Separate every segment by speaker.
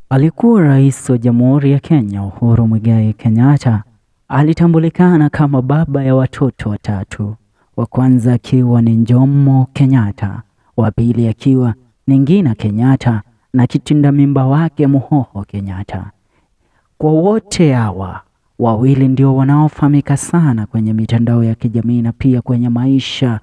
Speaker 1: Alikuwa rais wa Jamhuri ya Kenya Uhuru Muigai Kenyatta. Alitambulikana kama baba ya watoto watatu, wa kwanza akiwa ni Jomo Kenyatta, wa pili akiwa ni Ngina Kenyatta na kitinda mimba wake Muhoho Kenyatta. Kwa wote hawa wawili ndio wanaofahamika sana kwenye mitandao ya kijamii na pia kwenye maisha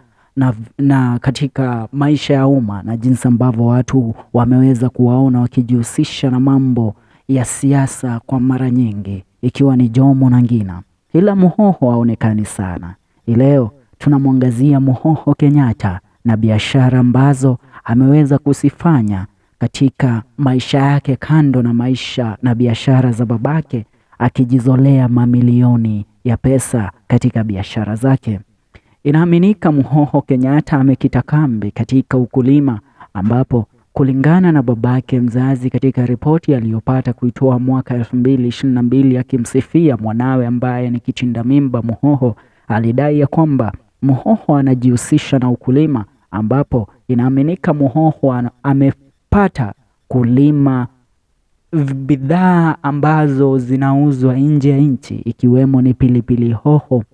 Speaker 1: na katika maisha ya umma, na jinsi ambavyo watu wameweza kuwaona wakijihusisha na mambo ya siasa kwa mara nyingi, ikiwa ni Jomo na Ngina. Ila Muhoho haonekani sana. Leo tunamwangazia Muhoho Kenyatta na biashara ambazo ameweza kuzifanya katika maisha yake, kando na maisha na biashara za babake, akijizolea mamilioni ya pesa katika biashara zake. Inaaminika Muhoho Kenyatta amekita kambi katika ukulima, ambapo kulingana na babake mzazi katika ripoti aliyopata kuitoa mwaka 2022 akimsifia mwanawe ambaye ni kitinda mimba Muhoho, alidai ya kwamba Muhoho anajihusisha na ukulima, ambapo inaaminika Muhoho amepata kulima bidhaa ambazo zinauzwa nje ya nchi, ikiwemo ni pilipili hoho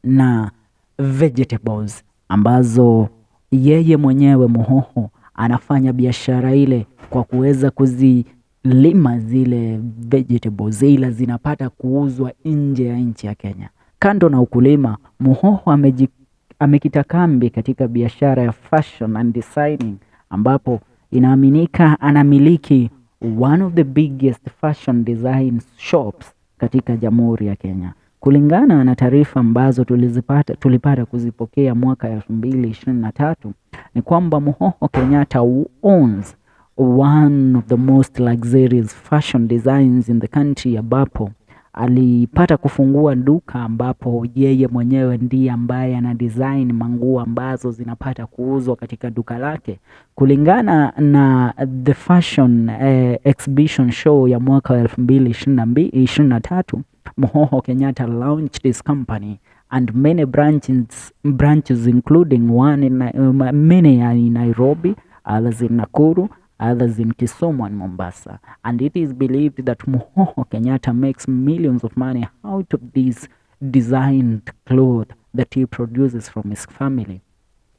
Speaker 1: na vegetables ambazo yeye mwenyewe Muhoho anafanya biashara ile kwa kuweza kuzilima zile vegetables, ila zinapata kuuzwa nje ya nchi ya Kenya. Kando na ukulima, Muhoho amekita kambi katika biashara ya fashion and designing, ambapo inaaminika anamiliki one of the biggest fashion design shops katika Jamhuri ya Kenya. Kulingana na taarifa ambazo tulipata kuzipokea mwaka 2023 ni kwamba Muhoho Kenyatta owns one of the most luxurious fashion designs in the country, ambapo alipata kufungua duka ambapo yeye mwenyewe ndiye ambaye ana design manguo ambazo zinapata kuuzwa katika duka lake. Kulingana na the fashion exhibition show ya mwaka 2023, Muhoho Kenyatta launched his company and many branches including many in Nairobi, others in Nakuru, others in Kisumu and Mombasa. And it is believed that Muhoho Kenyatta makes millions of money out of these designed clothes that he produces from his family.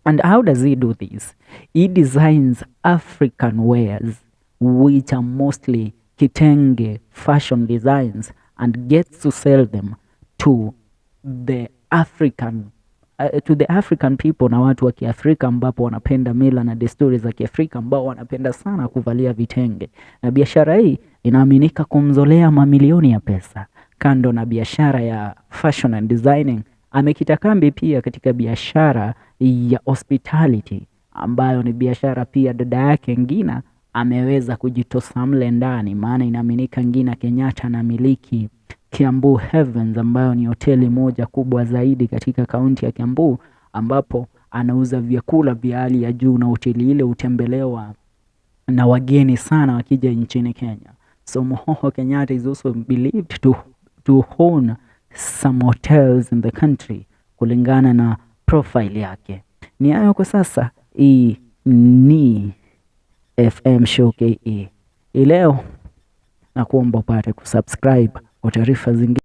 Speaker 1: And how does he do this? He designs African wares, which are mostly kitenge fashion designs, and gets to sell them to the African people, na watu wa Kiafrika ambapo wanapenda mila na desturi za Kiafrika, ambao wanapenda sana kuvalia vitenge. Na biashara hii inaaminika kumzolea mamilioni ya pesa. Kando na biashara ya fashion and designing, amekita kambi pia katika biashara ya hospitality, ambayo ni biashara pia dada yake Ngina ameweza kujitosa mle ndani, maana inaaminika Ngina Kenyatta anamiliki Kiambu Heavens, ambayo ni hoteli moja kubwa zaidi katika kaunti ya Kiambu, ambapo anauza vyakula vya hali ya juu, na hoteli ile hutembelewa na wageni sana wakija nchini Kenya. So Muhoho Kenyatta is also believed to own some hotels in the country kulingana na profile yake. Ni hayo kwa sasa. Hii ni FM Show KE. Leo na kuomba upate kusubscribe kwa taarifa zingine.